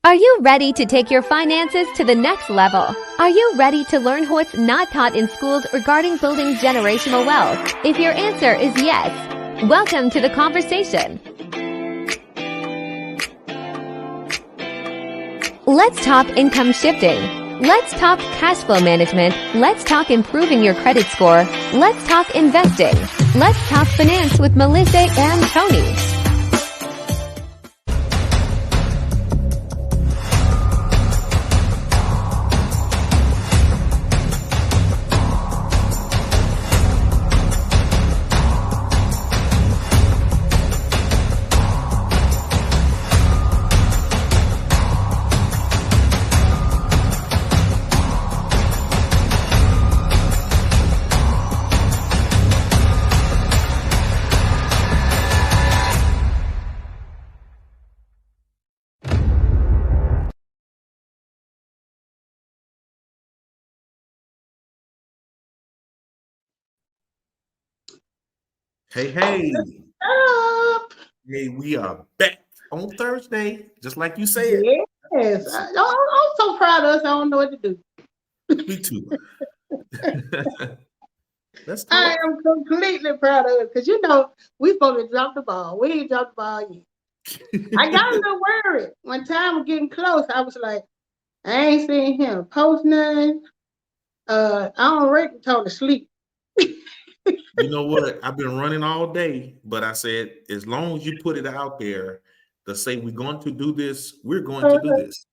Are you ready to take your finances to the next level? Are you ready to learn what's not taught in schools regarding building generational wealth? If your answer is yes, welcome to the conversation. Let's talk income shifting. Let's talk cash flow management. Let's talk improving your credit score. Let's talk investing. Let's talk finance with Melissa and Tony. Hey, Up. hey, we are back on Thursday, just like you said. Yes. I'm so proud of us. I don't know what to do. Me too. Let's I talk. am completely proud of us because we supposed to drop the ball. We ain't dropped the ball yet. I got a little worried. When time was getting close, I was like, I ain't seen him post nothing. I don't reckon told to sleep. You know what? I've been running all day, but I said, as long as you put it out there to say we're going to do this, we're going to do this.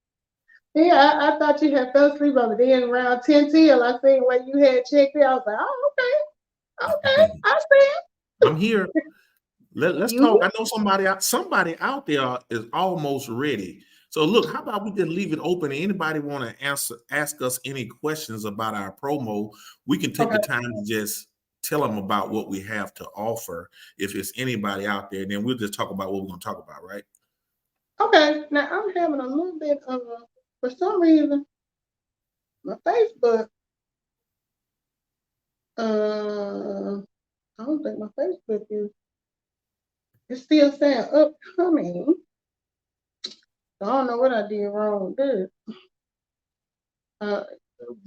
Yeah, I thought you had fell asleep on me. Then around 10 till, I seen where you had checked it. I was like, oh, okay, I see it. I'm here. Let's You talk. I know somebody out there is almost ready. So look, how about we just leave it open? Anybody want to ask us any questions about our promo? We can take the time to just tell them about what we have to offer. If it's anybody out there, then we'll just talk about what we're going to talk about, right? Okay, now I'm having a little bit of for some reason, my Facebook, I don't think my Facebook is still saying upcoming. So I don't know what I did wrong with this.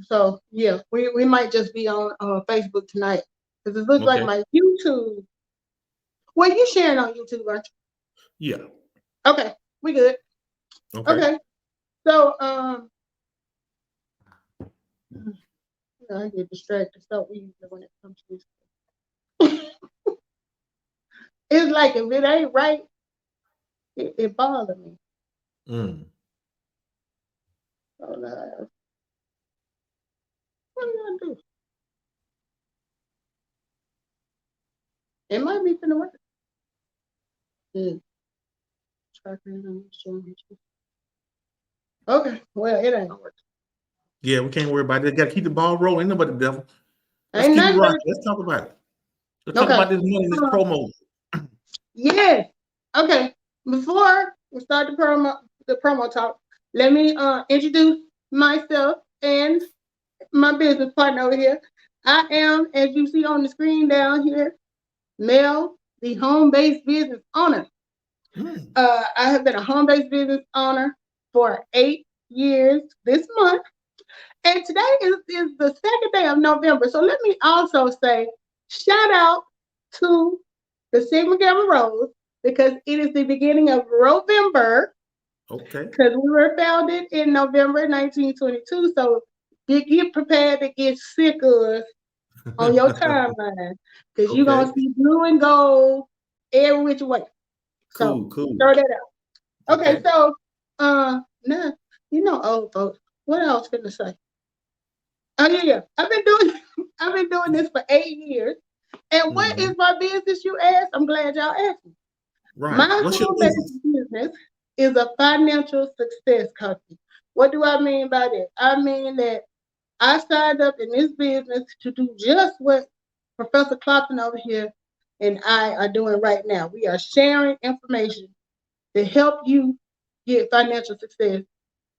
So yeah, we might just be on Facebook tonight because it looks like my YouTube. Well, you sharing on YouTube, aren't you? Yeah. Okay, we good. Okay. So I get distracted so easily when it comes to this. It's like if it ain't right, it bothers me. So what do I do? It might be finna work. Okay, well, it ain't gonna work. Yeah, we can't worry about it. Got to keep the ball rolling. Ain't nobody the devil. Let's Ain't keep it nothing. rocking. Let's talk about it. Let's talk about this money, this promo. Yes. Okay. Before we start the promo talk, let me introduce myself and my business partner over here. I am, as you see on the screen down here, Mel, the home-based business owner. I have been a home-based business owner for 8 years this month. And today is the second day of November. So let me also say, shout out to the Sigma Gamma Rose because it is the beginning of November. Okay. Because we were founded in November 1922. So get prepared to get sick of us on your timeline. Because you're going to see blue and gold every which way. Cool. Throw that out. Okay, so now, old folks, what else can I say? Oh yeah. I've been doing this for 8 years. And what is my business, you ask? I'm glad y'all asked me. Right. My home-based business is a financial success company. What do I mean by that? I mean that I signed up in this business to do just what Professor Clopton over here and I are doing right now. We are sharing information to help you get financial success,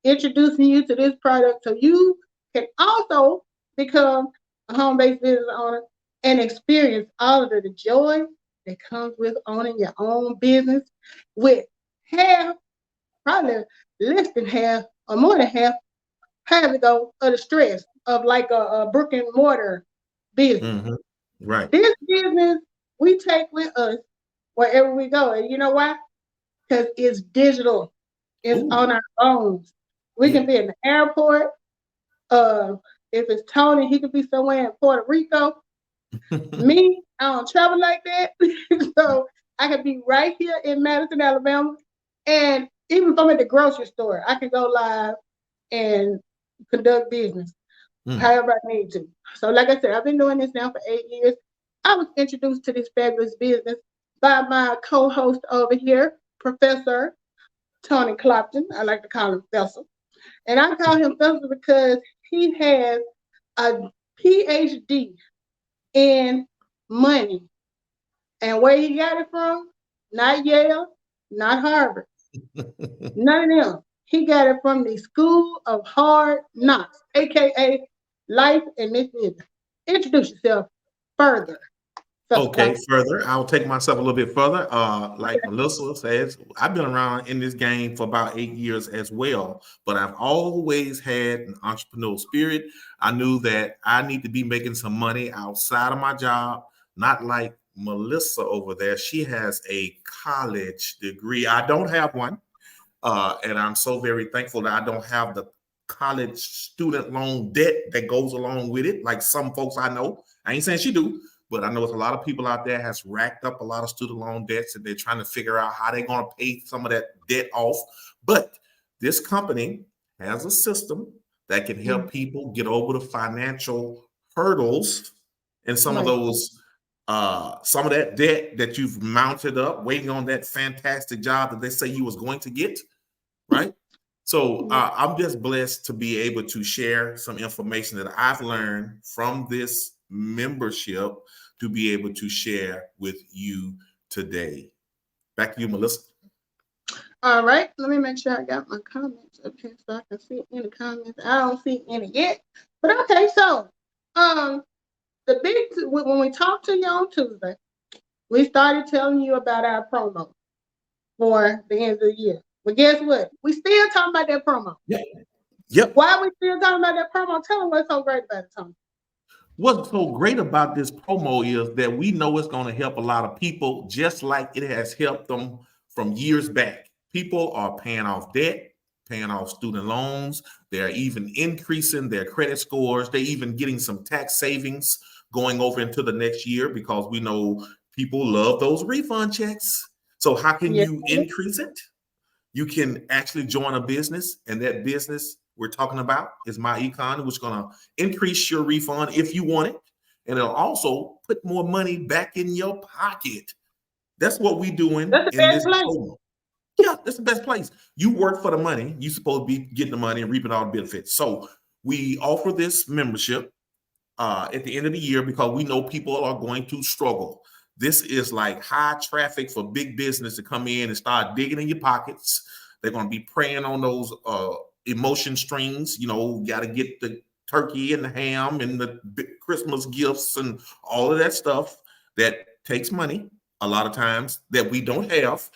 introducing you to this product so you can also become a home-based business owner and experience all of the joy that comes with owning your own business with half probably less than half or more than half ago of the stress of like a brick and mortar business. Mm-hmm. Right. This business we take with us wherever we go. And you know why? Because it's digital. It's Ooh, on our phones. We yeah. can be in the airport. If it's Tony, he could be somewhere in Puerto Rico. Me, I don't travel like that. So I could be right here in Madison, Alabama. And even if I'm at the grocery store, I can go live and conduct business Mm. however I need to. So, like I said, I've been doing this now for 8 years. I was introduced to this fabulous business by my co-host over here, Professor Tony Clopton. I like to call him Vessel. And I call him Vessel because he has a PhD in money. And where he got it from? Not Yale, not Harvard, none of them. He got it from the School of Hard Knocks, aka life in this business. Introduce yourself further. Okay, further, I'll take myself a little bit further. Like Melissa says, I've been around in this game for about 8 years as well, but I've always had an entrepreneurial spirit. I knew that I need to be making some money outside of my job, not like Melissa over there. She has a college degree. I don't have one. And I'm so very thankful that I don't have the college student loan debt that goes along with it, like some folks I know. I ain't saying she do, but I know it's a lot of people out there has racked up a lot of student loan debts and they're trying to figure out how they're going to pay some of that debt off. But this company has a system that can help people get over the financial hurdles and some of those some of that debt that you've mounted up waiting on that fantastic job that they say you was going to get, right? So I'm just blessed to be able to share some information that I've learned from this membership to be able to share with you today. Back to you, Melissa. All right, let me make sure I got my comments up here so I can see any comments. I don't see any yet, but okay. So, when we talked to you on Tuesday, we started telling you about our promo for the end of the year. But guess what? We still talking about that promo. Yep. Why are we still talking about that promo? Tell them what's so great about it, Tony. What's so great about this promo is that we know it's going to help a lot of people, just like it has helped them from years back. People are paying off debt, paying off student loans. They're even increasing their credit scores. They're even getting some tax savings going over into the next year because we know people love those refund checks. So how can you increase it? You can actually join a business, and that business we're talking about is myEcon, which is going to increase your refund if you want it, and it'll also put more money back in your pocket. That's what we're doing in this promo. Yeah, that's the best place. You work for the money. You're supposed to be getting the money and reaping all the benefits. So we offer this membership at the end of the year because we know people are going to struggle. This is like high traffic for big business to come in and start digging in your pockets. They're going to be preying on those emotion strings. You know, got to get the turkey and the ham and the Christmas gifts and all of that stuff that takes money a lot of times that we don't have.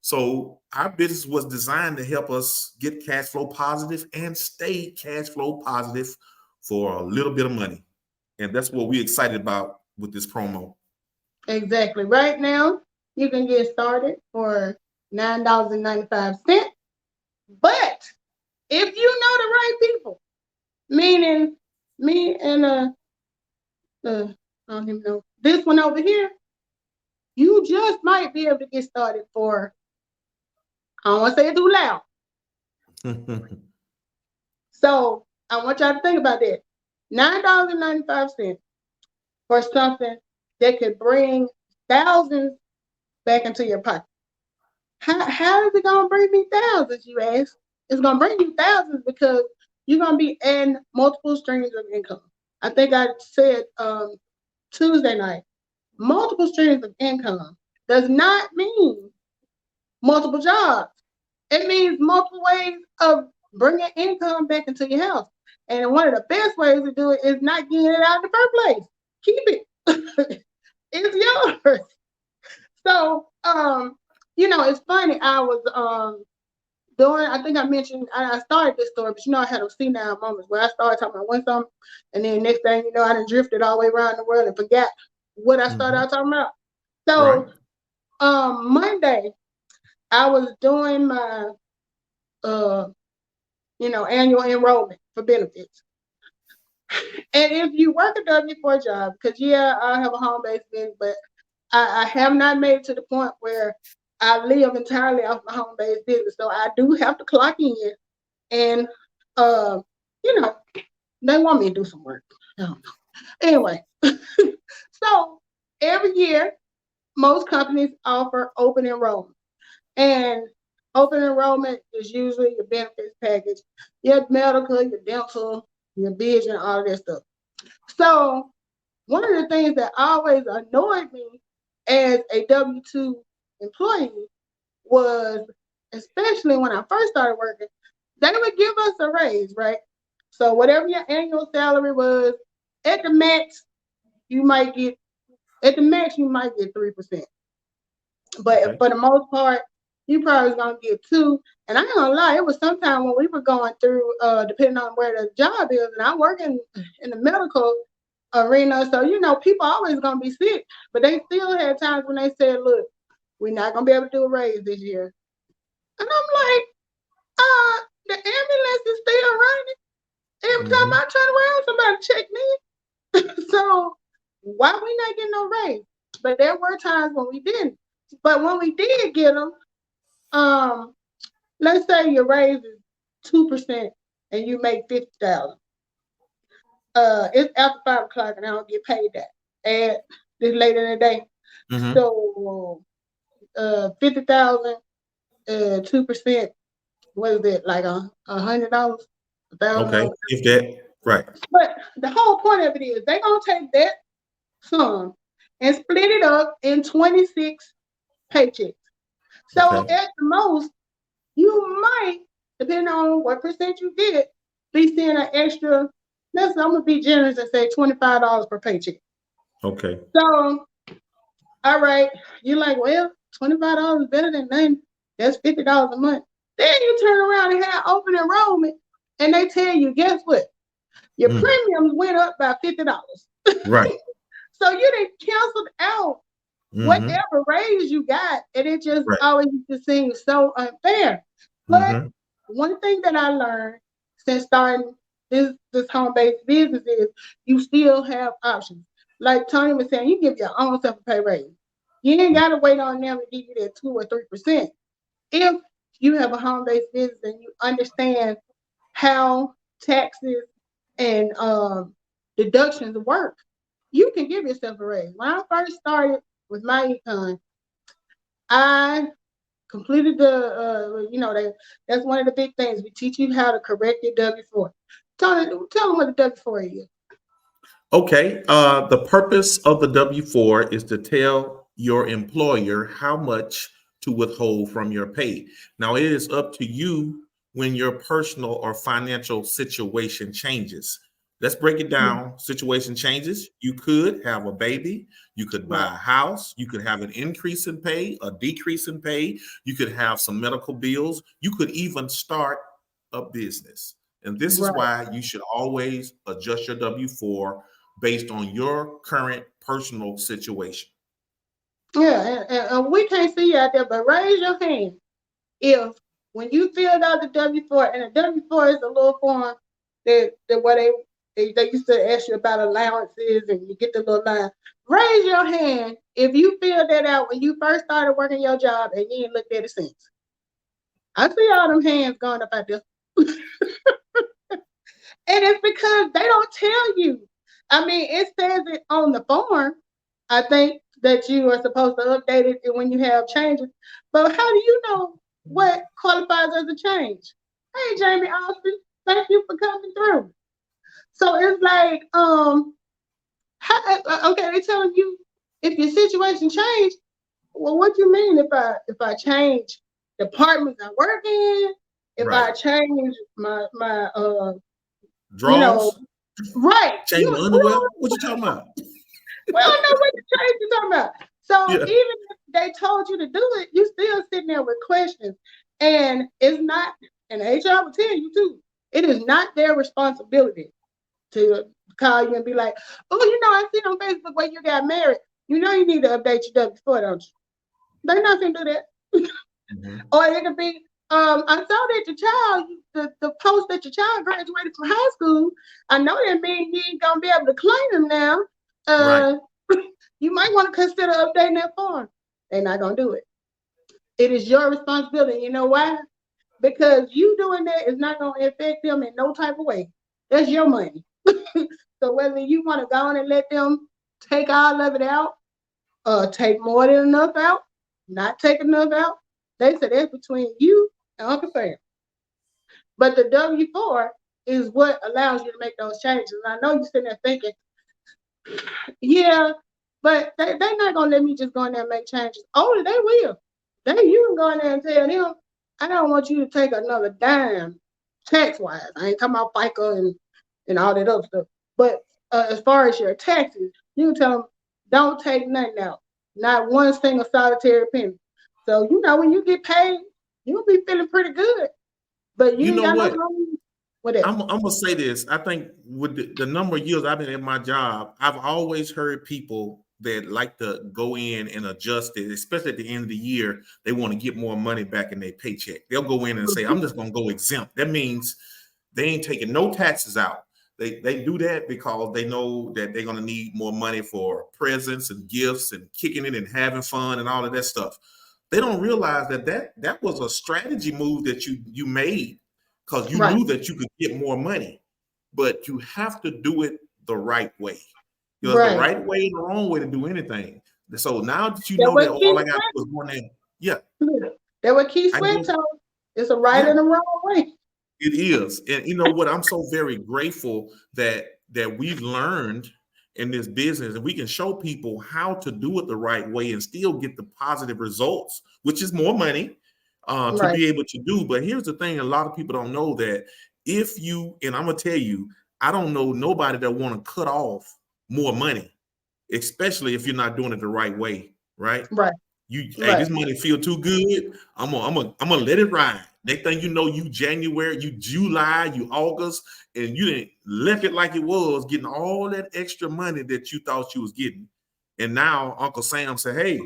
So our business was designed to help us get cash flow positive and stay cash flow positive for a little bit of money. And that's what we're excited about with this promo. Exactly. Right now, you can get started for $9.95. But if you know the right people, meaning me and I don't even know this one over here, you just might be able to get started for, I don't want to say it too loud. So I want y'all to think about that. $9.95 for something that could bring thousands back into your pocket. How is it going to bring me thousands, you ask? It's going to bring you thousands because you're going to be adding multiple streams of income. I think I said Tuesday night, multiple streams of income does not mean multiple jobs. It means multiple ways of bringing income back into your house. And one of the best ways to do it is not getting it out in the first place. Keep it. It's yours. So, it's funny. I was I think I mentioned I started this story, but I had those senile moments where I started talking about one something, and then next thing you know, I done drifted all the way around the world and forgot what I started out talking about. So, Monday, I was doing my annual enrollment for benefits. And if you work a W-4 job, because I have a home-based business, but I have not made it to the point where I live entirely off my home-based business. So I do have to clock in, and they want me to do some work. Anyway, so every year, most companies offer open enrollment, and open enrollment is usually your benefits package, your medical, your dental, your vision, all of that stuff. So one of the things that always annoyed me as a W-2 employee was, especially when I first started working, they would give us a raise, right? So whatever your annual salary was, at the max, you might get 3%. But for the most part, you probably was gonna get 2. And I ain't gonna lie, it was sometime when we were going through, depending on where the job is, and I work in the medical arena, so people always gonna be sick, but they still had times when they said, "Look, we're not gonna be able to do a raise this year," and I'm like, the ambulance is still running. Every time I turn around, somebody check me. So why we not getting no raise? But there were times when we didn't. But when we did get them, let's say your raise is 2% and you make 50,000. It's after 5 o'clock and I don't get paid that. And this later in the day. So 50,000, 2%, what is it, like $100, $1,000? Okay, if that, right. But the whole point of it is they're gonna take that sum and split it up in 26 paychecks. So at the most, you might, depending on what percent you get, be seeing an extra. I'm gonna be generous and say $25 per paycheck. Okay. So, all right, you're like, well, $25 is better than nothing. That's $50 a month. Then you turn around and have open enrollment, and they tell you, guess what? Your premiums went up by $50. Right. So you done canceled out whatever raise you got, and it just always just seems so unfair. But one thing that I learned since starting this home-based business is you still have options. Like Tony was saying, you give your own self a pay raise. You ain't got to wait on them to give you that 2 or 3%. If you have a home-based business and you understand how taxes and deductions work, you can give yourself a raise. When I first started with myEcon, I completed that's one of the big things. We teach you how to correct your W-4. Tell them what the W-4 is. Okay. The purpose of the W-4 is to tell your employer how much to withhold from your pay. Now, it is up to you when your personal or financial situation changes. Let's break it down. Situation changes. You could have a baby. You could buy a house. You could have an increase in pay, a decrease in pay. You could have some medical bills. You could even start a business. And this is why you should always adjust your W-4 based on your current personal situation. Yeah, and we can't see you out there, but raise your hand if when you filled out the W-4, and the W-4 is a little form that where they used to ask you about allowances and you get the little line. Raise your hand if you filled that out when you first started working your job and you ain't looked at it since. I see all them hands going up out there. And it's because they don't tell you. I mean, it says it on the form. I think that you are supposed to update it when you have changes. But how do you know what qualifies as a change? Hey, Jamie Austin, thank you for coming through. So it's like, okay, they're telling you if your situation changed. Well, what do you mean if I change departments I work in? If I change my draws, change the underwear. What you talking about? We don't know what the change you're talking about. So even if they told you to do it, you still sitting there with questions. And it's not, and HR will tell you too, it is not their responsibility to call you and be like, oh, I see on Facebook where you got married. You need to update your W-4, don't you? They're not going to do that. Mm-hmm. Or it could be, I saw that your child, the post that your child graduated from high school. I know that means you ain't going to be able to claim them now. Right. You might want to consider updating that form. They're not going to do it. It is your responsibility. You know why? Because you doing that is not going to affect them in no type of way. That's your money. So whether you want to go on and let them take all of it out, take more than enough out, not take enough out, they said that's between you and Uncle Sam. But the W-4 is what allows you to make those changes. And I know you're sitting there thinking, yeah, but they're not going to let me just go in there and make changes. Oh, they will. You can go in there and tell them, I don't want you to take another dime tax-wise. I ain't talking about FICA and all that other stuff. But as far as your taxes, you can tell them, don't take nothing out. Not one single solitary penny. So, when you get paid, you'll be feeling pretty good. But you ain't got what? no money with it. I'm going to say this. I think with the number of years I've been in my job, I've always heard people that like to go in and adjust it, especially at the end of the year. They want to get more money back in their paycheck. They'll go in and say, I'm just going to go exempt. That means they ain't taking no taxes out. They do that because they know that they're going to need more money for presents and gifts and kicking it and having fun and all of that stuff. They don't realize that was a strategy move that you made because you knew that you could get more money, but you have to do it the right way. There's the right way and the wrong way to do anything. So now that you know that all I got to do is go in there, yeah. That what Keith Sweat told. It's a right and a wrong way. It is. And you know what? I'm so very grateful that we've learned in this business and we can show people how to do it the right way and still get the positive results, which is more money to be able to do. But here's the thing. A lot of people don't know that if you, and I'm going to tell you, I don't know nobody that want to cut off more money, especially if you're not doing it the right way. Right. Hey, this money feel too good. I'm gonna let it ride. Next thing you know, you January, you July, you August, and you didn't left it like it was, getting all that extra money that you thought you was getting. And now Uncle Sam said, hey,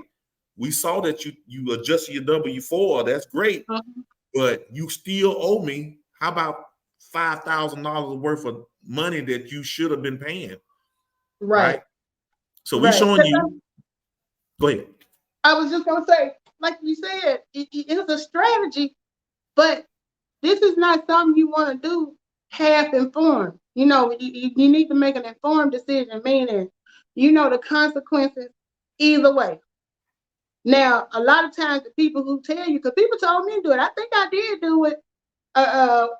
we saw that you adjusted your W-4. That's great, but you still owe me. How about $5,000 worth of money that you should have been paying? Right. So we're showing you. Go ahead. I was just going to say, like you said, it's a strategy, but this is not something you want to do half informed. You need to make an informed decision, meaning, the consequences either way. Now, a lot of times the people who tell you, because people told me to do it, I think I did do it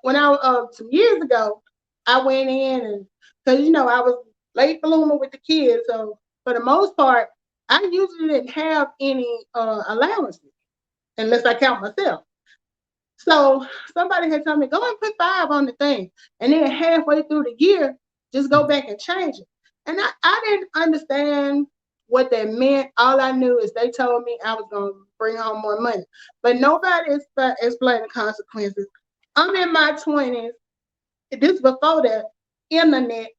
when I was some years ago. I went in and, because, I was late bloomer with the kids. So for the most part, I usually didn't have any allowances unless I count myself. So somebody had told me, go and put 5 on the thing. And then halfway through the year, just go back and change it. And I didn't understand what that meant. All I knew is they told me I was going to bring home more money. But nobody explained the consequences. I'm in my 20s. This before the internet.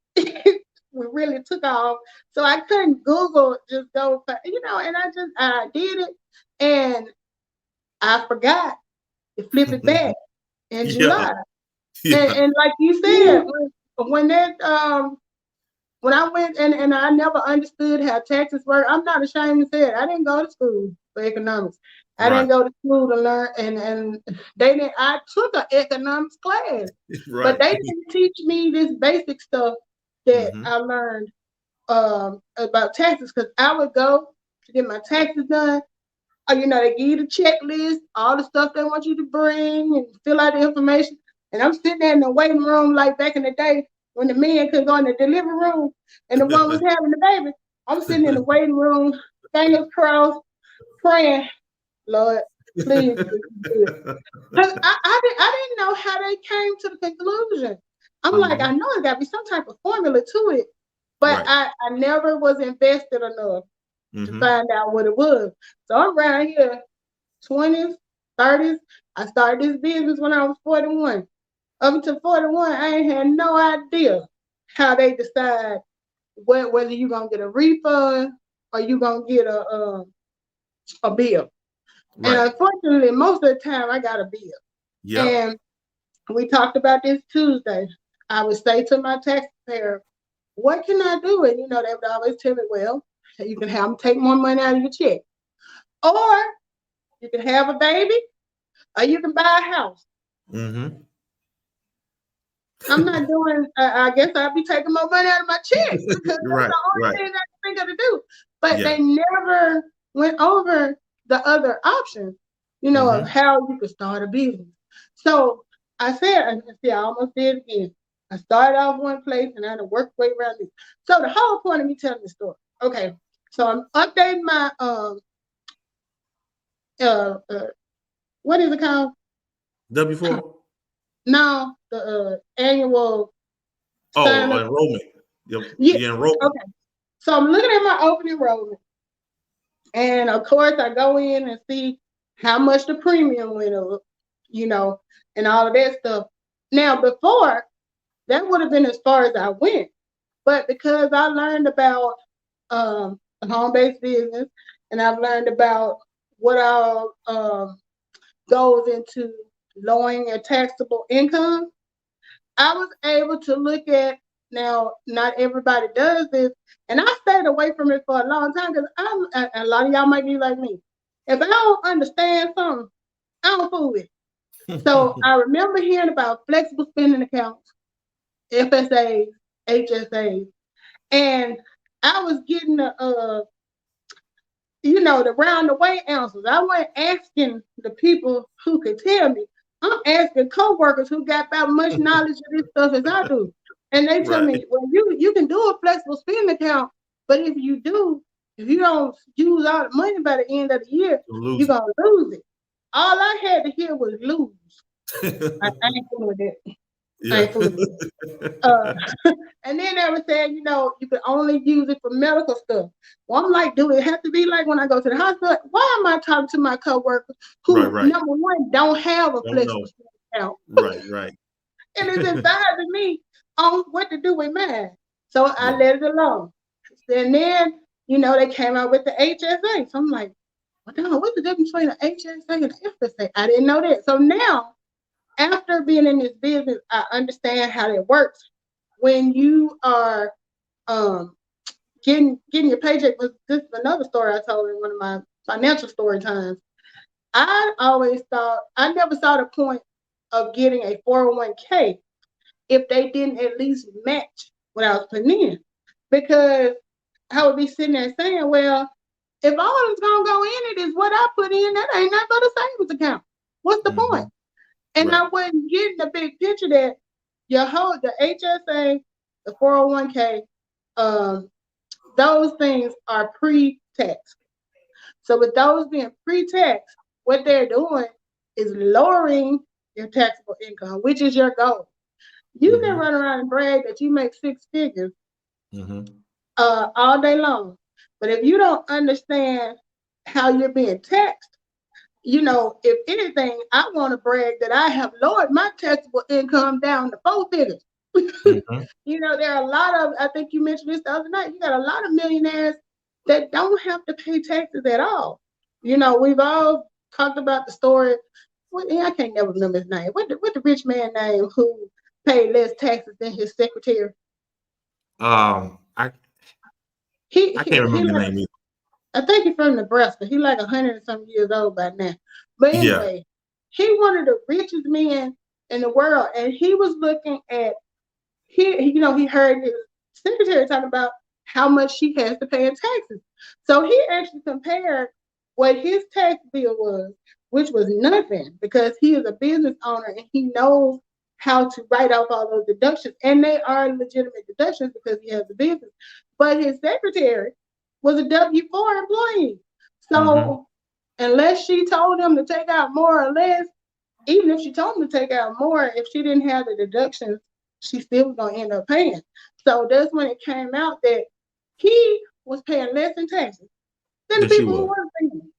We really took off, so I couldn't Google, just go, and I did it, and I forgot to flip it back in July. And like you said, when I went and I never understood how taxes work, I'm not ashamed to say it. I didn't go to school for economics. I didn't go to school to learn, and they didn't. I took an economics class, but they didn't teach me this basic stuff that I learned about taxes, because I would go to get my taxes done. They give you the checklist, all the stuff they want you to bring and fill out the information. And I'm sitting there in the waiting room like back in the day when the men could go in the delivery room and the one was having the baby. I'm sitting in the waiting room, fingers crossed, praying, Lord, please. Because I didn't know how they came to the conclusion. I'm like, I know there got to be some type of formula to it, but I never was invested enough to find out what it was. So I'm around here, 20s, 30s. I started this business when I was 41. Up to 41, I ain't had no idea how they decide whether you're gonna get a refund or you're gonna get a bill. And Right. unfortunately, most of the time I got a bill. Yep. And we talked about this Tuesday. I would say to my taxpayer, what can I do? And they would always tell me, well, you can have them take more money out of your check. Or you can have a baby, or you can buy a house. Mm-hmm. I'm not doing, I guess I'll be taking more money out of my check because that's Right. the only Right. thing I can think of to do. But Yeah. they never went over the other options, of how you could start a business. So I said, and see, I almost did it again. I started off one place and I had to work way around this. So the whole point of me telling the story, okay, so I'm updating my, what is it called? W-4? No, the annual sign Oh, up. enrollment. Yeah. The enrollment. Okay. So I'm looking at my open enrollment. And of course, I go in and see how much the premium went up, and all of that stuff. Now, before, that would have been as far as I went. But because I learned about a home-based business and I've learned about what all goes into lowering your taxable income, I was able to look at, now not everybody does this, and I stayed away from it for a long time because a lot of y'all might be like me. If I don't understand something, I don't fool with it. So I remember hearing about flexible spending accounts, FSAs, HSAs, and I was getting the round the way answers. I wasn't asking the people who could tell me. I'm asking coworkers who got about much knowledge of this stuff as I do. And they tell Right. me, well, you can do a flexible spending account, but if you don't use all the money by the end of the year, you're going to lose it. All I had to hear was lose. I ain't fooling with that. I ain't fooling with that. And then they were saying, you can only use it for medical stuff. Well, I'm like, do it have to be like when I go to the hospital? Why am I talking to my coworkers who, Right. number one, don't have a flexible account? Right. And it's advising me on what to do with mine. So I let it alone. And then, they came out with the HSA. So I'm like, what's the difference between the HSA and the FSA? I didn't know that. So now, after being in this business, I understand how that works. When you are getting your paycheck, this is another story I told in one of my financial story times. I never saw the point of getting a 401k if they didn't at least match what I was putting in. Because I would be sitting there saying, well, if all that's gonna go in it is what I put in, that ain't nothing but a savings account. What's the point? And I wasn't getting the big picture that the HSA, the 401k, those things are pre-tax. So with those being pre-tax, what they're doing is lowering your taxable income, which is your goal. You can run around and brag that you make six figures all day long. But if you don't understand how you're being taxed, if anything, I want to brag that I have lowered my taxable income down to 4 figures. There are a lot of, I think you mentioned this the other night, you got a lot of millionaires that don't have to pay taxes at all. We've all talked about the story. I can't never remember his name. What the rich man name who paid less taxes than his secretary? I can't remember the name either. I think he's from Nebraska. He's like 100 and some years old by now. But anyway, he one of the richest men in the world, and he was looking at he heard his secretary talking about how much she has to pay in taxes. So he actually compared what his tax bill was, which was nothing because he is a business owner and he knows how to write off all those deductions. And they are legitimate deductions because he has a business. But his secretary was a W-4 employee. So unless she told him to take out more or less, even if she told him to take out more, if she didn't have the deductions, she still was going to end up paying. So that's when it came out that he was paying less in taxes than the people who weren't paying.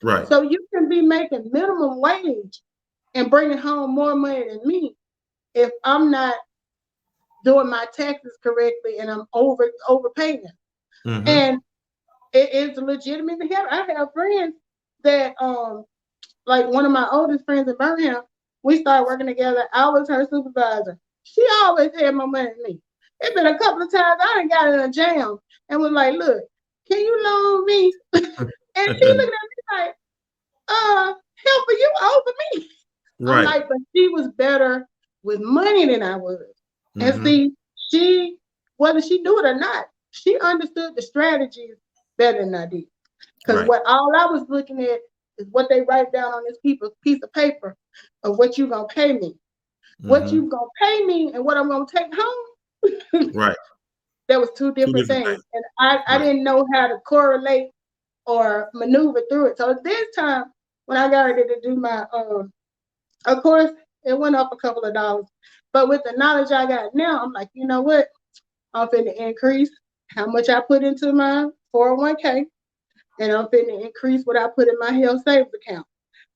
Right. So you can be making minimum wage and bringing home more money than me if I'm not doing my taxes correctly and I'm overpaying. Mm-hmm. And it is legitimate to have. I have friends that like one of my oldest friends in Birmingham, we started working together. I was her supervisor. She always had more money than me. It's been a couple of times I done got in a jam and was like, look, can you loan me? And she looking at me like, help you over me. I'm Right. like, but she was better with money than I was. And Mm-hmm. see, she, whether she knew it or not, she understood the strategies better than I did. Because Right. what all I was looking at is what they write down on this piece of paper of what you gonna pay me. What Mm-hmm. you gonna pay me and what I'm gonna take home. Right. There was two Two different different things. things. And I Right. didn't know how to correlate or maneuver through it. So this time when I got ready to do my of course it went up a couple of dollars. But with the knowledge I got now, I'm like, you know what? I'm finna increase how much I put into my 401k, and I'm finna increase what I put in my health savings account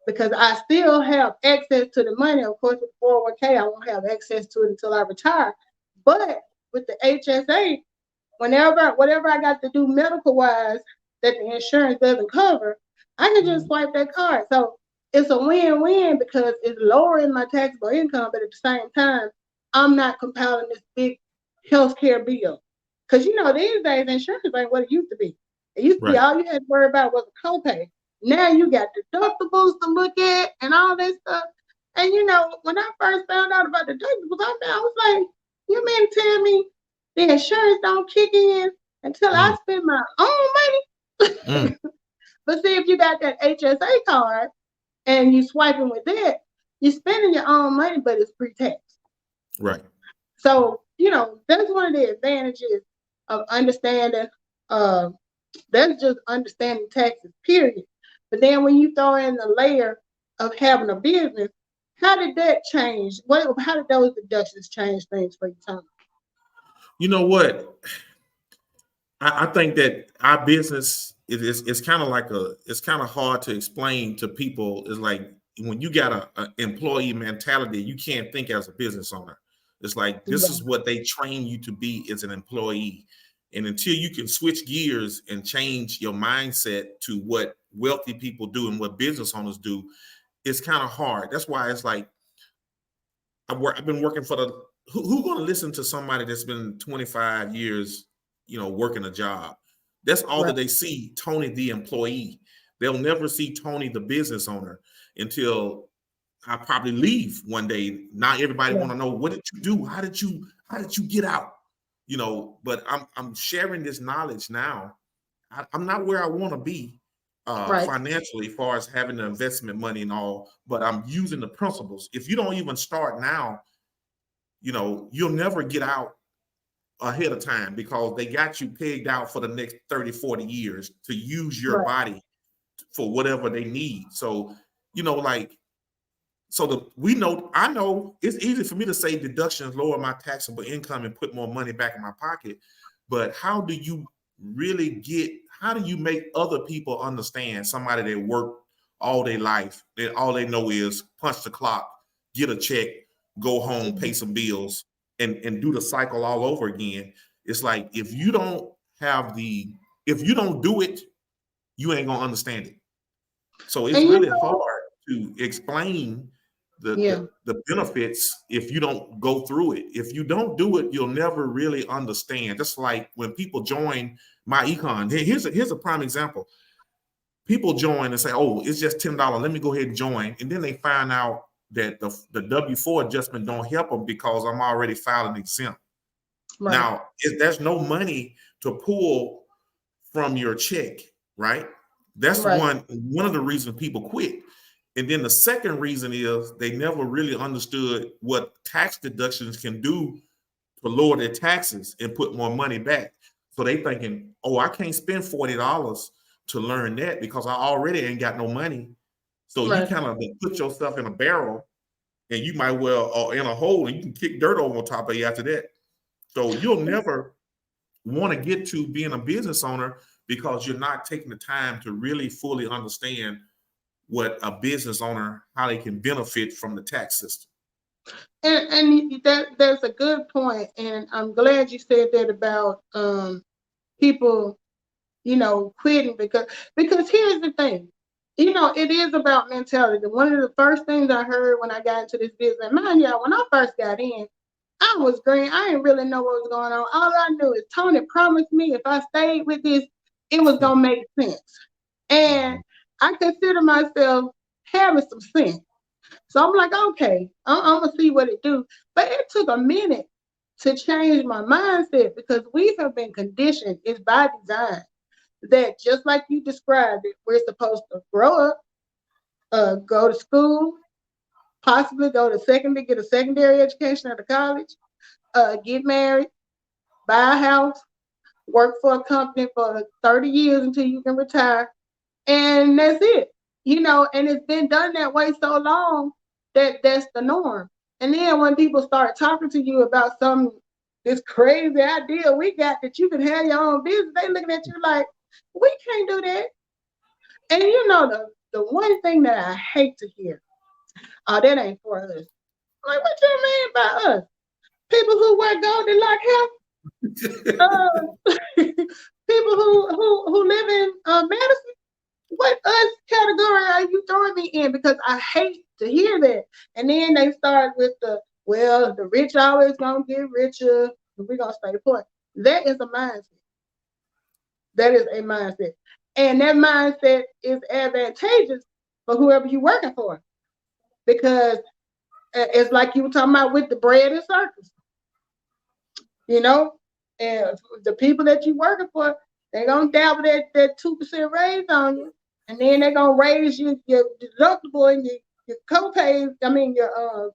because I still have access to the money. Of course, with 401k, I won't have access to it until I retire. But with the HSA, whatever I got to do medical wise that the insurance doesn't cover, I can just swipe that card. So it's a win-win because it's lowering my taxable income, but at the same time, I'm not compiling this big healthcare bill. Because these days insurance ain't what it used to be. It used to be Right. all you had to worry about was a copay. Now you got deductibles to look at and all that stuff. And when I first found out about deductibles, I was like, you mean to tell me the insurance don't kick in until I Mm. spend my own Mm. money? But see, if you got that HSA card and you swiping with that, you're spending your own money, but it's pre-tax. Right. So, that's one of the advantages of understanding. Uh, that's just understanding taxes, period. But then when you throw in the layer of having a business, how did that change? How did those deductions change things for you, Tom? You know what? I think that our business it's kind of like it's kind of hard to explain to people. It's like when you got a employee mentality, you can't think as a business owner. It's like this is what they train you to be as an employee. And until you can switch gears and change your mindset to what wealthy people do and what business owners do, it's kind of hard. That's why it's like I've been working for the who going to listen to somebody that's been 25 years, working a job. That's all Right, that they see, Tony the employee. They'll never see Tony the business owner until I probably leave one day. Now everybody right, want to know, what did you do? How did you get out? But I'm sharing this knowledge now. I'm not where I want to be right, financially, as far as having the investment money and all, but I'm using the principles. If you don't even start now, you'll never get out ahead of time because they got you pegged out for the next 30, 40 years to use your right, body for whatever they need. So, like, I know it's easy for me to say deductions lower my taxable income and put more money back in my pocket, but how do you how do you make other people understand, somebody that worked all their life, that all they know is punch the clock, get a check, go home, pay some bills, and do the cycle all over again? It's like if you don't do it, you ain't gonna understand it. So it's and really hard to explain the, yeah, the the benefits if you don't go through it. If you don't do it, you'll never really understand. Just like when people join myEcon. Here's a prime example. People join and say, "Oh, it's just $10. Let me go ahead and join," and then they find out that the W-4 adjustment don't help them because I'm already filing exempt. right, Now, there's no money to pull from your check, right? That's right, one of the reasons people quit. And then the second reason is they never really understood what tax deductions can do to lower their taxes and put more money back. So they thinking, oh, I can't spend $40 to learn that because I already ain't got no money. So you right. kind of put yourself in a barrel, and you might well, or in a hole, and you can kick dirt over on top of you after that. So you'll never want to get to being a business owner because you're not taking the time to really fully understand what a business owner, how they can benefit from the tax system. And that's a good point. And I'm glad you said that about people, quitting because here's the thing. It is about mentality. One of the first things I heard when I got into this business, mind you, when I first got in, I was green. I didn't really know what was going on. All I knew is Tony promised me if I stayed with this, it was gonna make sense. And I consider myself having some sense. So I'm like, okay, I'm gonna see what it do. But it took a minute to change my mindset because we have been conditioned. It's by design that just like you described it, we're supposed to grow up, go to school, possibly get a secondary education at a college, get married, buy a house, work for a company for 30 years until you can retire, and that's it. And it's been done that way so long that that's the norm. And then when people start talking to you about this crazy idea we got that you can have your own business, they looking at you like, we can't do that. And the one thing that I hate to hear, oh, that ain't for us. Like, what you mean by us? People who wear golden lock hair? People who live in Madison? What us category are you throwing me in? Because I hate to hear that. And then they start with the rich always gonna get richer, and we're gonna stay poor. That is a mindset. That is a mindset. And that mindset is advantageous for whoever you're working for. Because it's like you were talking about with the bread and circus. And the people that you're working for, they're gonna dabble that 2% raise on you. And then they're gonna raise your deductible and your copays, your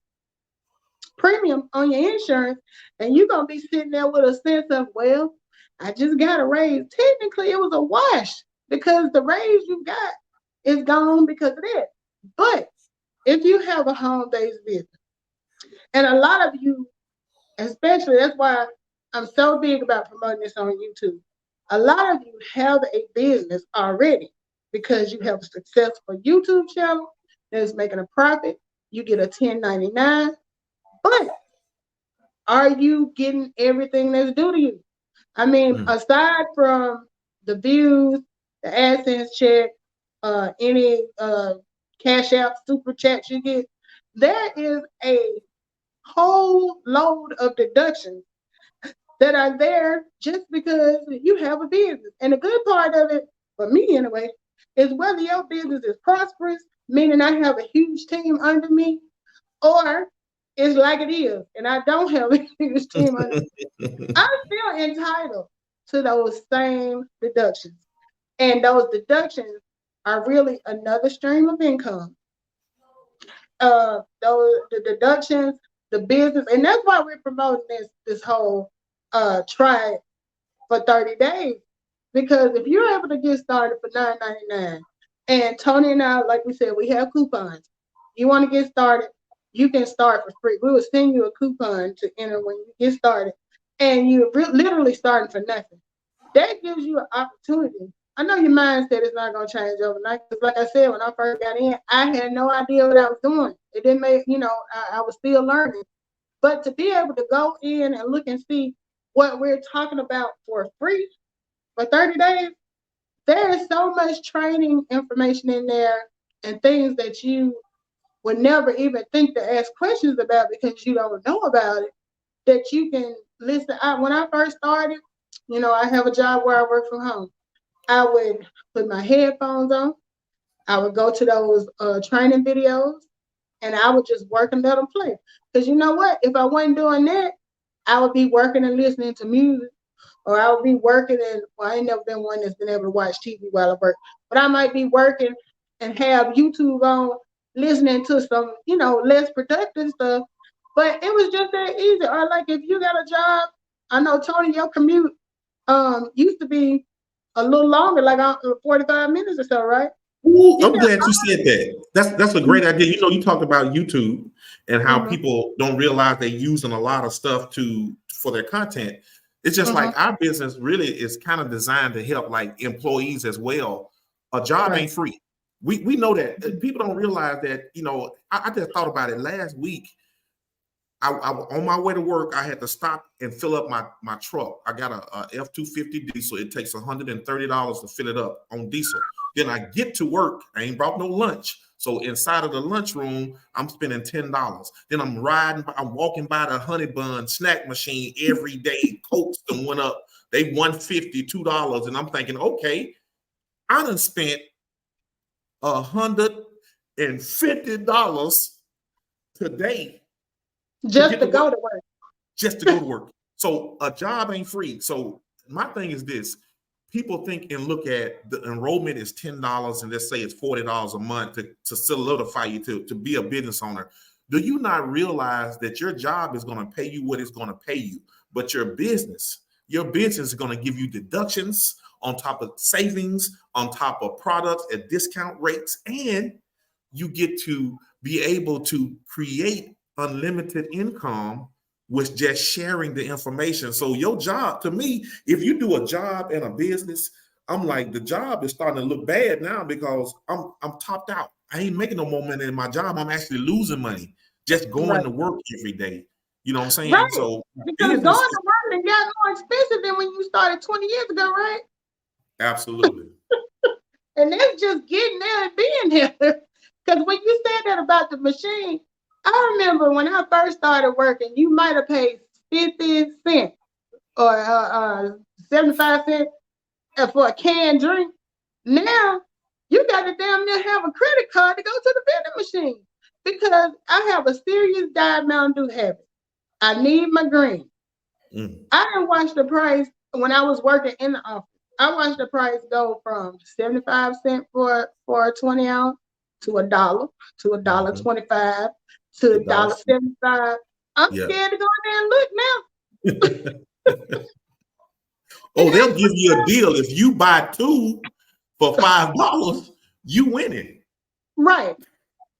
premium on your insurance, and you're gonna be sitting there with a sense of, well, I just got a raise. Technically, it was a wash because the raise you got is gone because of that. But if you have a home-based business, and a lot of you, especially, that's why I'm so big about promoting this on YouTube. A lot of you have a business already because you have a successful YouTube channel that's making a profit. You get a 1099, but are you getting everything that's due to you? Aside from the views, the AdSense check, any cash out super chats you get, there is a whole load of deductions that are there just because you have a business. And the good part of it, for me anyway, is whether your business is prosperous, meaning I have a huge team under me, or it's like it is, and I don't have a huge team under me. I'm still entitled to those same deductions. And those deductions are really another stream of income. The deductions, the business, and that's why we're promoting this whole try it for 30 days. Because if you're able to get started for $9.99, and Tony and I, like we said, we have coupons. You want to get started, you can start for free. We will send you a coupon to enter when you get started, and you're literally starting for nothing. That gives you an opportunity. I know your mindset is not going to change overnight. Because like I said, when I first got in, I had no idea what I was doing. It didn't make, I was still learning. But to be able to go in and look and see what we're talking about for free for 30 days, there is so much training information in there and things that you would never even think to ask questions about because you don't know about it, that you can listen. When I first started, I have a job where I work from home. I would put my headphones on. I would go to those training videos, and I would just work and let them play. Because you know what? If I wasn't doing that, I would be working and listening to music, or I would be working I ain't never been one that's been able to watch TV while I work, but I might be working and have YouTube on, listening to some, less productive stuff. But it was just that easy. Or like if you got a job, I know Tony, your commute used to be a little longer, like 45 minutes or so, right? Ooh, I'm glad you said that. That's a great idea. You talk about YouTube and how people don't realize they're using a lot of stuff for their content. It's just like our business really is kind of designed to help like employees as well. A job ain't free. We know that people don't realize that, I just thought about it last week. I on my way to work, I had to stop and fill up my truck. I got a F-250 diesel. It takes $130 to fill it up on diesel. Then I get to work. I ain't brought no lunch. So inside of the lunchroom, I'm spending $10. Then I'm walking by the Honey Bun snack machine every day. Cokes them went up. They $150, $2. And I'm thinking, okay, I done spent $150 today. Just to go to work. Just to go to work. So a job ain't free. So my thing is this. People think and look at the enrollment is $10 and let's say it's $40 a month to solidify you to be a business owner. Do you not realize that your job is going to pay you what it's going to pay you? But your business is going to give you deductions on top of savings, on top of products at discount rates, and you get to be able to create unlimited income with just sharing the information. So your job, to me, if you do a job and a business, I'm like, the job is starting to look bad now because I'm topped out. I ain't making no more money in my job. I'm actually losing money just going to work every day. You know what I'm saying? Right. So because going to work and got more expensive than when you started 20 years ago, right? Absolutely. And that's just getting there and being there. Because when you said that about the machine, I remember when I first started working, you might have paid 50 cents or 75 cents for a canned drink. Now, you got to damn near have a credit card to go to the vending machine because I have a serious Diet Mountain Dew habit. I need my green. I didn't watch the price when I was working in the office. I watched the price go from 75 cents for a 20 ounce to $1 to $1.25 to $1.75. I'm scared to go in there and look now. Oh, they'll give you a deal if you buy two for $5. You winning. Right.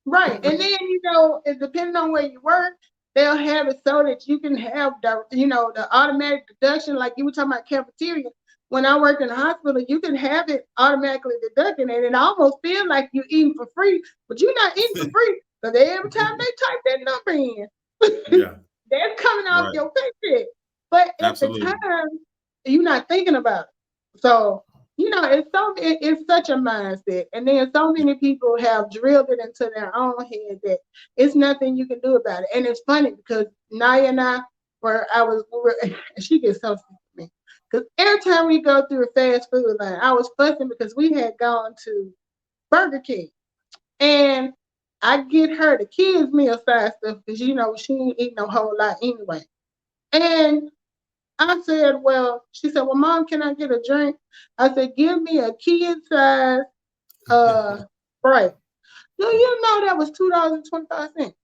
And then it depending on where you work, they'll have it so that you can have the automatic deduction, like you were talking about cafeteria. When I worked in the hospital, you can have it automatically deducted, and it almost feels like you're eating for free, but you're not eating for free because every time they type that number in, that's coming off your paycheck. But at the time, you're not thinking about it. So, it's such a mindset. And then so many people have drilled it into their own head that it's nothing you can do about it. And it's funny because Naya and I she gets so sick of me. Because every time we go through a fast food line, I was fussing because we had gone to Burger King. And I get her the kids' meal size stuff because, she ain't eating a whole lot anyway. And I said, she said, well, Mom, can I get a drink? I said, give me a kid size Sprite. Do you know that was $2.25?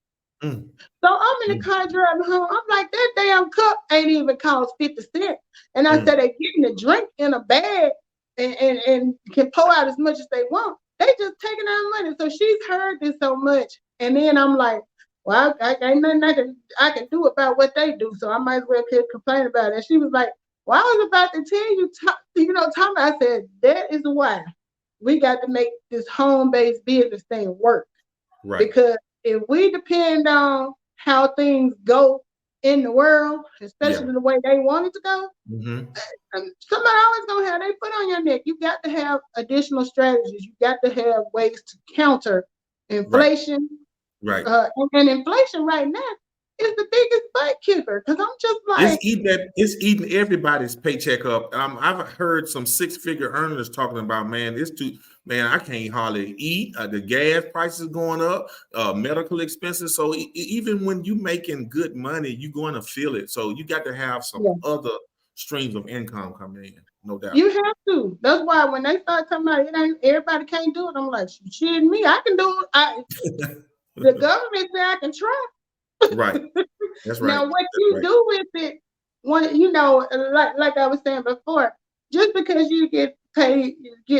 So I'm in the car driving home. I'm like, that damn cup ain't even cost 50 cents. And I said, they're getting a drink in a bag and can pour out as much as they want. They just taking our money. So she's heard this so much. And then I'm like, well, I ain't nothing I can do about what they do, so I might as well complain about it. And she was like, well, I was about to tell you, Tommy, I said, that is why we got to make this home-based business thing work. Right. Because if we depend on how things go in the world, especially the way they want it to go, somebody always going to have their foot on your neck. You got to have additional strategies. You got to have ways to counter inflation. Right. And inflation right now is the biggest butt kicker because I'm just like it's eating everybody's paycheck up. I've heard some six-figure earners talking about, I can't hardly eat. The gas prices going up, medical expenses. So even when you making good money, you're going to feel it. So you got to have some other streams of income coming in, no doubt. You have to. That's why when they start talking about everybody can't do it, I'm like, shit, me, I can do it. The government said I can try. Right. That's right. Now, what you do with it, like I was saying before, just because you get paid,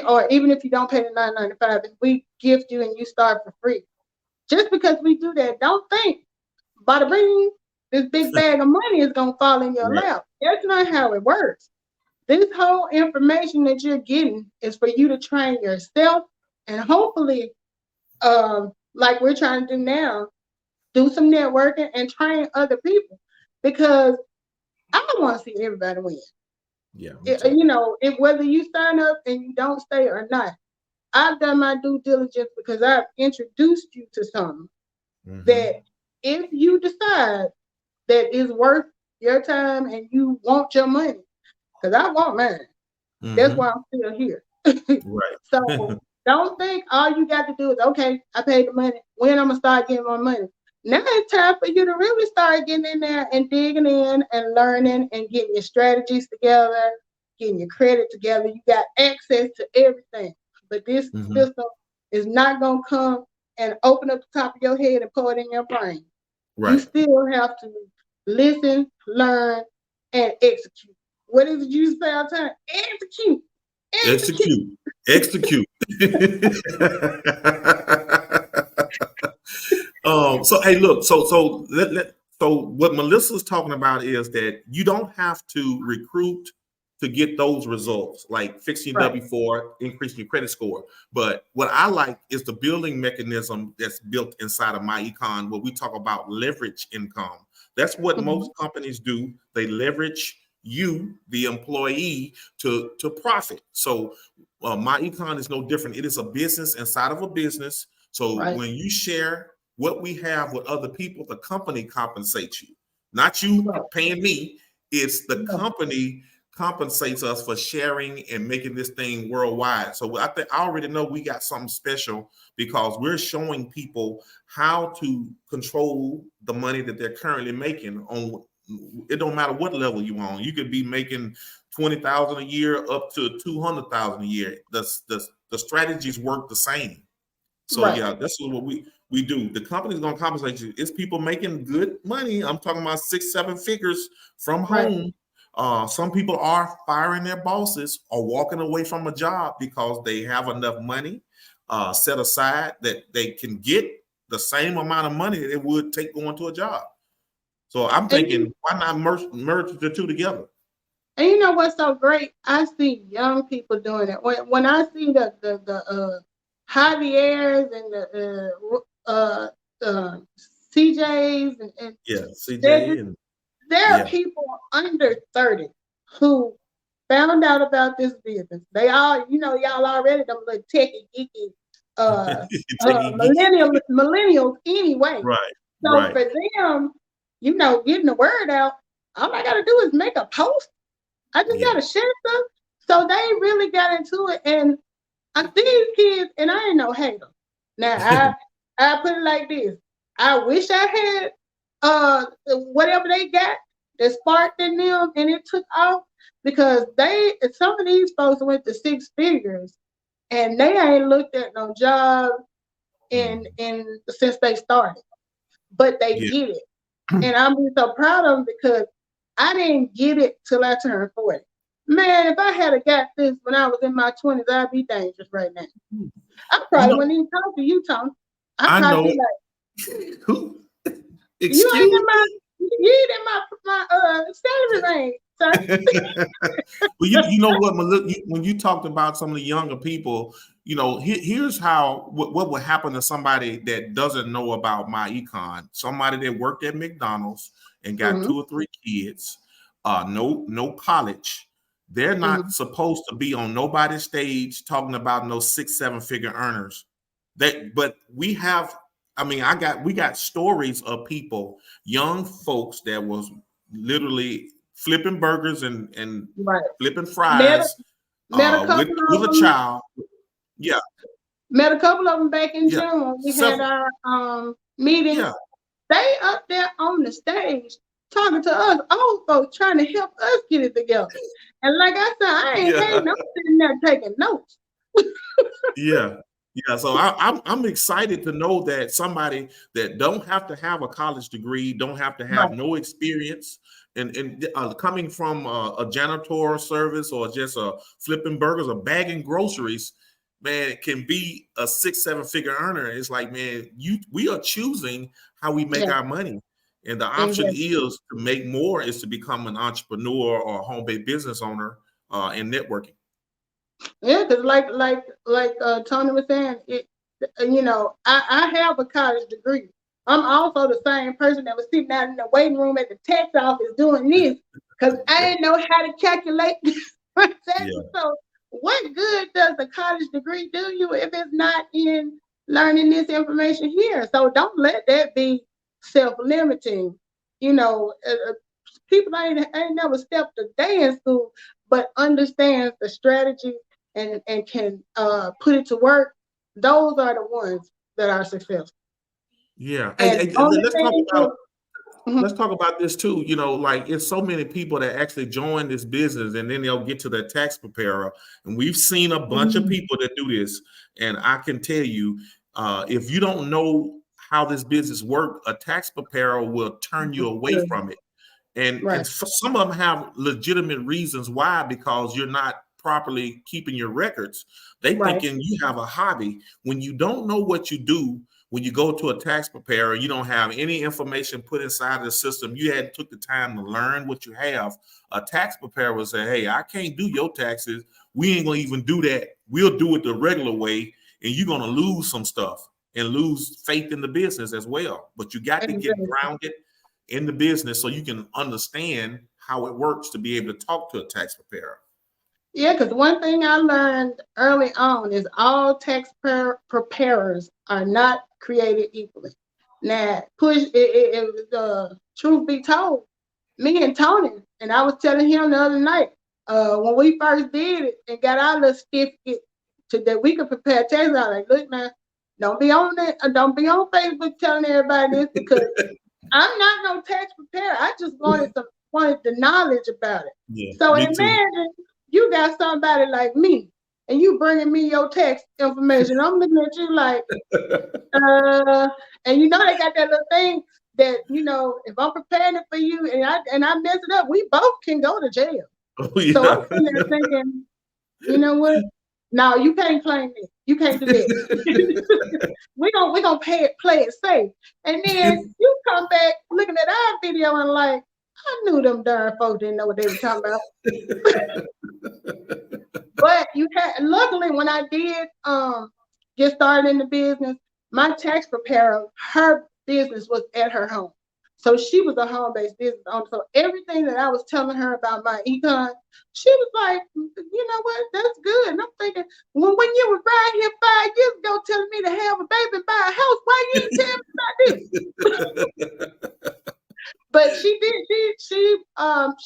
or even if you don't pay the $9.95, if we gift you and you start for free, just because we do that, don't think, bada bing, this big bag of money is going to fall in your lap. That's not how it works. This whole information that you're getting is for you to train yourself and hopefully, like we're trying to do now, do some networking and train other people, because I want to see everybody win. Yeah, me too. You know, if whether you sign up and you don't stay or not, I've done my due diligence because I've introduced you to something that if you decide that is worth your time and you want your money, because I want mine. That's why I'm still here. Right. So don't think all you got to do is, okay, I paid the money. When I'm gonna start getting my money? Now it's time for you to really start getting in there and digging in and learning and getting your strategies together, getting your credit together. You got access to everything. But this system is not gonna come and open up the top of your head and pour it in your brain. You Right. still have to listen, learn, and execute. What is it you say all the time? Execute. Execute. Execute. So hey, look, so what Melissa's talking about is that you don't have to recruit to get those results, like fixing your W-4, increasing your credit score. But what I like is the building mechanism that's built inside of myEcon, where we talk about leverage income. That's what most companies do. They leverage you, the employee, to profit. So myEcon is no different. It is a business inside of a business. So when you share what we have with other people, the company compensates you, not you paying me. It's the company compensates us for sharing and making this thing worldwide. So I already know we got something special because we're showing people how to control the money that they're currently making. On it don't matter what level you on. You could be making 20,000 a year up to 200,000 a year. The strategies work the same. So yeah, this is what we do. The company's gonna compensate you. It's people making good money. I'm talking about 6-7 figures from home. Some people are firing their bosses or walking away from a job because they have enough money set aside that they can get the same amount of money that it would take going to a job. So I'm thinking, why not merge the two together? And you know what's so great? I see young people doing it. When I see the Javier's and the CJs and CJ and there are people under 30 who found out about this business. They all, you know, y'all already them little techie geeky millennials anyway. Right. So for them, you know, getting the word out, all I gotta do is make a post. I just gotta share stuff. So they really got into it, and these kids, and I ain't no hater. Now I put it like this: I wish I had whatever they got that sparked in them, and it took off, because some of these folks went to 6 figures, and they ain't looked at no job in since they started, but they get it, and I'm so proud of them because I didn't get it till I turned 40. Man, if I had got this when I was in my 20s, I'd be dangerous right now. I probably wouldn't even talk to you, Tom. I'd probably be like, who? You ain't in my salary range, sir. Well, you know what, when you talked about some of the younger people, you know, here's what would happen to somebody that doesn't know about myEcon. Somebody that worked at McDonald's and got 2 or 3 kids, no college. They're not supposed to be on nobody's stage talking about no 6-7 figure earners. But we have, I mean, we got stories of people, young folks that was literally flipping burgers and flipping fries met a couple with a child. Yeah. Met a couple of them back in June when we had our meeting. Yeah. They up there on the stage talking to us old folks, trying to help us get it together. And like I said, I ain't hating. I'm sitting there taking notes. Yeah. So I'm excited to know that somebody that don't have to have a college degree, don't have to have no experience, and coming from a janitor service or just flipping burgers or bagging groceries, man, it can be a 6-7 figure earner. It's like, man, we are choosing how we make our money. And the option is to make more, is to become an entrepreneur or a home-based business owner in networking. Yeah, because Tony was saying, I have a college degree. I'm also the same person that was sitting out in the waiting room at the tax office doing this because I didn't know how to calculate taxes. So what good does a college degree do you if it's not in learning this information here? So don't let that be self-limiting. People ain't never stepped a day in school, but understands the strategy and can put it to work. Those are the ones that are successful. Yeah. And only thing Let's talk about this too. Like it's so many people that actually join this business and then they'll get to the tax preparer. And we've seen a bunch of people that do this. And I can tell you, if you don't know how this business works, a tax preparer will turn you away from it. And some of them have legitimate reasons why, because you're not properly keeping your records. They thinking you have a hobby. When you don't know what you do, when you go to a tax preparer, you don't have any information put inside the system. You hadn't took the time to learn what you have. A tax preparer will say, hey, I can't do your taxes. We ain't gonna even do that. We'll do it the regular way, and you're gonna lose some stuff and lose faith in the business as well. But you got to get grounded in the business so you can understand how it works to be able to talk to a tax preparer. Yeah, because one thing I learned early on is all tax preparers are not created equally. Now, truth be told, me and Tony, and I was telling him the other night, when we first did it and got our little certificate that we could prepare taxes, I was like, look, man, don't be on Facebook telling everybody this because I'm not no tax preparer. I just wanted the knowledge about it. Yeah, so imagine you got somebody like me and you bringing me your tax information. I'm looking at you like, and they got that little thing that, if I'm preparing it for you and I mess it up, we both can go to jail. Oh, yeah. So I'm sitting there thinking, you know what? No, you can't claim it. You can't do that. we gonna play it safe. And then you come back looking at our video and like, I knew them darn folks didn't know what they were talking about. But luckily when I did get started in the business, my tax preparer, her business was at her home. So she was a home-based business owner. So everything that I was telling her about myEcon, she was like, you know what, that's good. And I'm thinking, when you were right here 5 years ago telling me to have a baby and buy a house, why you didn't tell me about this? But she did. She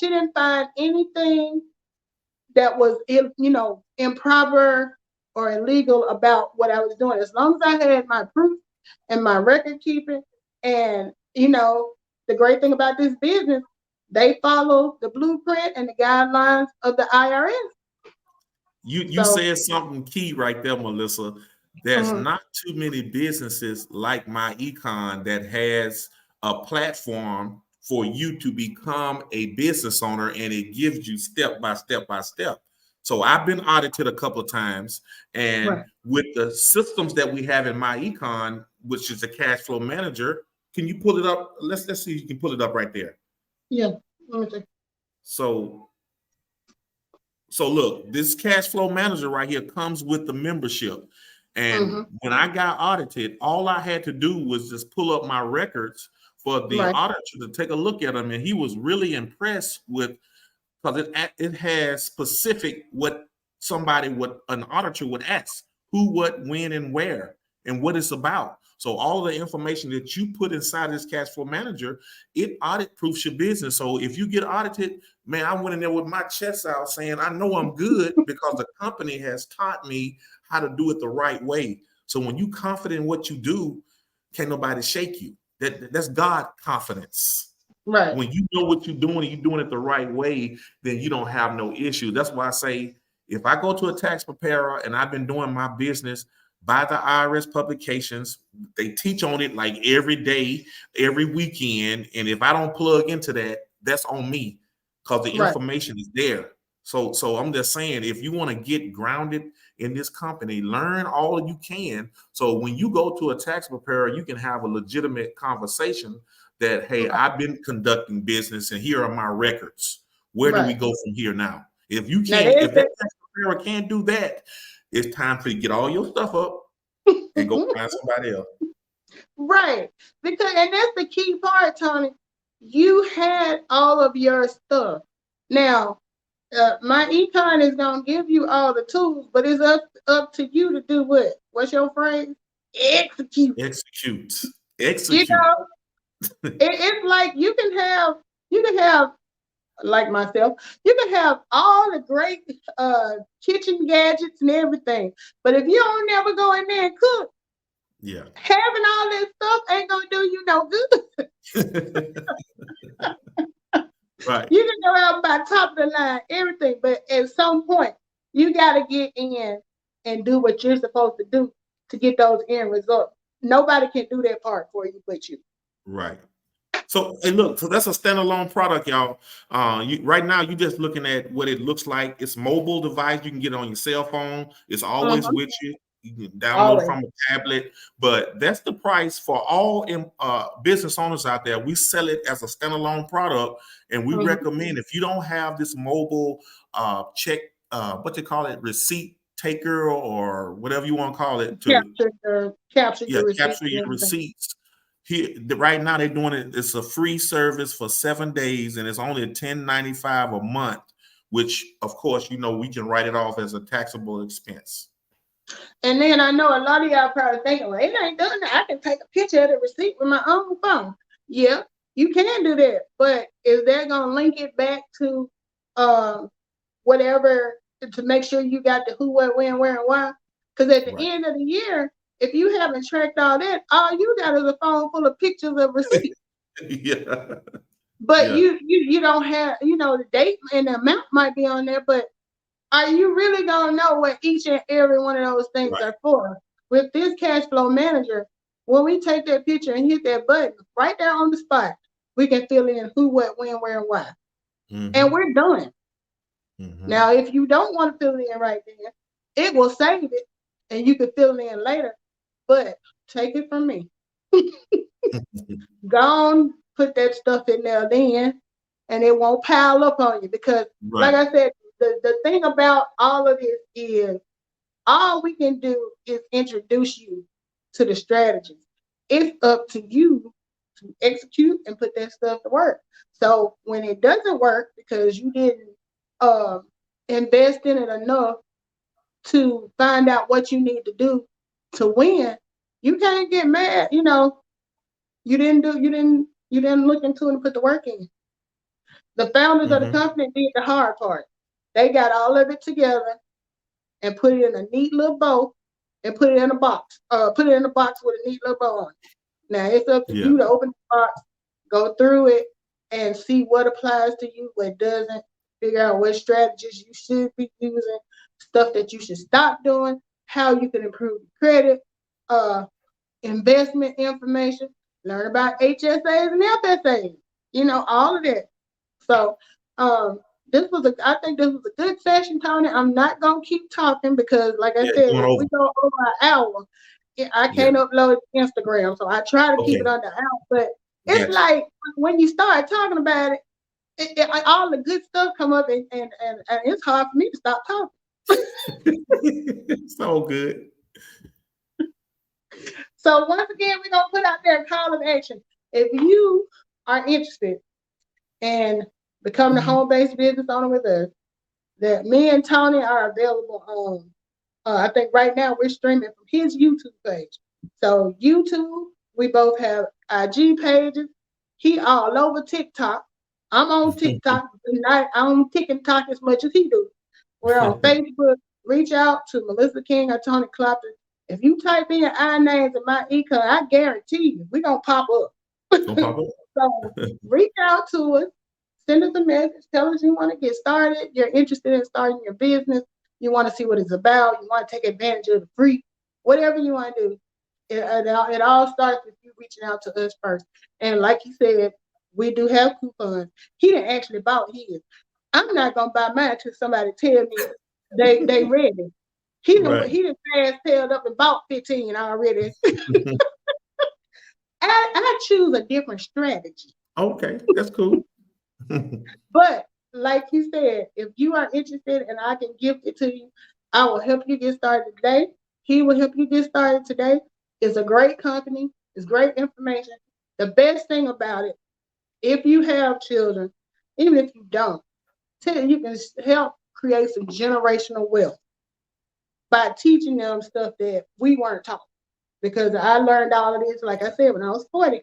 didn't find anything that was, improper or illegal about what I was doing. As long as I had my proof and my record keeping, and the great thing about this business, they follow the blueprint and the guidelines of the IRS. You said something key right there, Melissa. There's not too many businesses like myEcon that has a platform for you to become a business owner, and it gives you step by step by step. So I've been audited a couple of times, and with the systems that we have in myEcon, which is a cash flow manager, can you pull it up? Let's see if you can pull it up right there. Yeah. So look, this cash flow manager right here comes with the membership. And when I got audited, all I had to do was just pull up my records for the auditor to take a look at them. And he was really impressed with, because it has specific what an auditor would ask: who, what, when, and where, and what it's about. So all the information that you put inside this cash flow manager, it audit proofs your business. So if you get audited, man, I went in there with my chest out saying, I know I'm good because the company has taught me how to do it the right way. So when you confident in what you do, can't nobody shake you. That's God confidence. Right. When you know what you're doing and you're doing it the right way, then you don't have no issue. That's why I say, if I go to a tax preparer and I've been doing my business by the IRS publications, they teach on it like every day, every weekend. And if I don't plug into that, that's on me, because the information is there. So I'm just saying, if you want to get grounded in this company, learn all you can. So when you go to a tax preparer, you can have a legitimate conversation that, hey, I've been conducting business and here are my records. Where do we go from here now? If you can't, Sarah can't do that. It's time for you to get all your stuff up and go find somebody else. Right. And that's the key part, Tony. You had all of your stuff. Now, myEcon is gonna give you all the tools, but it's up to you to do what? What's your phrase? Execute. You know, it's like you can have like myself, you can have all the great kitchen gadgets and everything, but if you don't never go in there and cook, having all this stuff ain't gonna do you no good. Right. You can go out by top of the line, everything, but at some point, you got to get in and do what you're supposed to do to get those end results. Nobody can do that part for you but you. Right. So, hey, look, so that's a standalone product, y'all. Right now, you're just looking at what it looks like. It's mobile device. You can get it on your cell phone. It's always with you. You can download it from a tablet. But that's the price for all business owners out there. We sell it as a standalone product, and we recommend if you don't have this mobile check, what they call it, receipt taker or whatever you want to call it, to capture your receipts. Right now they're doing it. It's a free service for 7 days, and it's only $10.95 a month. Which, of course, we can write it off as a taxable expense. And then I know a lot of y'all probably thinking, well, it ain't done that. I can take a picture of the receipt with my own phone. Yeah, you can do that, but is that gonna link it back to whatever to make sure you got the who, what, when, where, and why? Because at the end of the year, if you haven't tracked all that, all you got is a phone full of pictures of receipts. But you don't have, the date and the amount might be on there, but are you really gonna know what each and every one of those things are for? With this cash flow manager, when we take that picture and hit that button right there on the spot, we can fill in who, what, when, where, and why. And we're done. Now, if you don't want to fill it in right then, it will save it and you can fill it in later. But take it from me. Go on, put that stuff in there then, and it won't pile up on you. Because, like I said, the thing about all of this is all we can do is introduce you to the strategies. It's up to you to execute and put that stuff to work. So when it doesn't work because you didn't invest in it enough to find out what you need to do to win, you can't get mad. You didn't look into it and put the work in. The founders of the company did the hard part. They got all of it together and put it in a neat little bow and put it in a box. Put it in a box with a neat little bow on it. Now it's up to you to open the box, go through it, and see what applies to you, what doesn't. Figure out what strategies you should be using, stuff that you should stop doing, how you can improve your credit, investment information, learn about HSAs and FSAs, all of that. So I think this was a good session, Tony. I'm not gonna keep talking because, like I said, if we go over an hour, I can't upload it to Instagram. So I try to keep it under an hour. But it's like when you start talking about it, all the good stuff come up, and it's hard for me to stop talking. So good. So once again, we're gonna put out there a call of action. If you are interested in becoming a home-based business owner with us, that me and Tony are available on. I think right now we're streaming from his YouTube page. So YouTube, we both have IG pages. He all over TikTok. I'm on TikTok. I don't TikTok as much as he do. We're on Facebook. Reach out to Melissa King or Tony Clopton. If you type in our names and myEcon, I guarantee you we're gonna pop up. So reach out to us, send us a message, tell us you want to get started, you're interested in starting your business, you want to see what it's about, you want to take advantage of the free, whatever you want to do. It all starts with you reaching out to us first. And like he said, we do have coupons. He didn't actually bought his. I'm not gonna buy mine till somebody tell me they ready. He done fast tailed up and bought 15 already. I choose a different strategy. Okay, that's cool. But like he said, if you are interested and I can give it to you, I will help you get started today. He will help you get started today. It's a great company. It's great information. The best thing about it, if you have children, even if you don't, you can help create some generational wealth by teaching them stuff that we weren't taught. Because I learned all of this, like I said, when I was 40,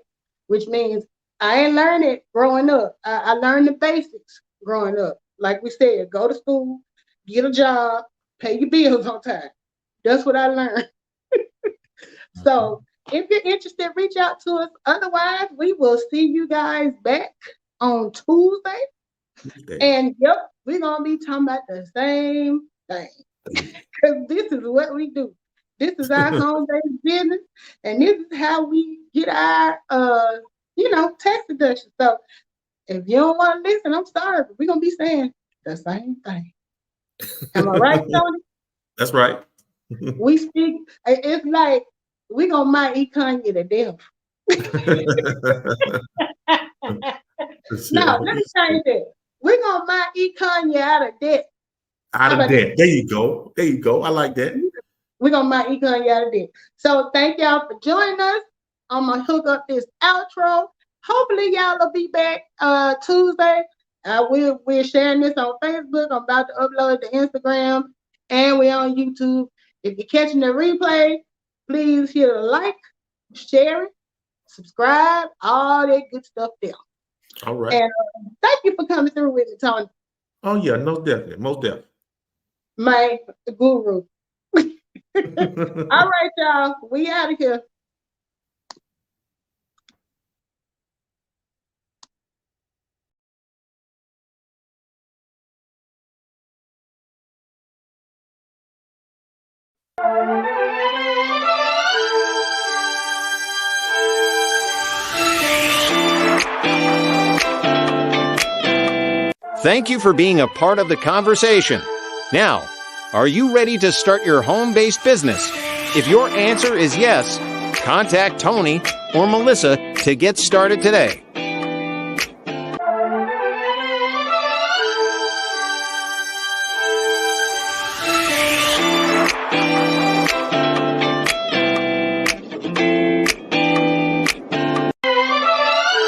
which means I ain't learned it growing up. I learned the basics growing up. Like we said, go to school, get a job, pay your bills on time. That's what I learned. So if you're interested, reach out to us. Otherwise, we will see you guys back on Tuesday. And yep, we're going to be talking about the same thing. Because this is what we do. This is our home-based business, and this is how we get our, tax deduction. So if you don't want to listen, I'm sorry, but we're going to be saying the same thing. Am I right, Tony? That's right. We speak, it's like we're going to myEcon you to death. No, let me change that. We're going to myEcon you out of debt. Out of debt. There you go. There you go. I like that. We're going to myEcon you out of debt. So thank y'all for joining us. I'm going to hook up this outro. Hopefully y'all will be back Tuesday. We're sharing this on Facebook. I'm about to upload it to Instagram. And we're on YouTube. If you're catching the replay, please hit a like, share it, subscribe, all that good stuff there. All right. And thank you for coming through with me, Tony. Oh, yeah, most definitely. Most definitely. My guru. All right, y'all. We out of here. Thank you for being a part of the conversation. Now, are you ready to start your home-based business? If your answer is yes, contact Tony or Melissa to get started today.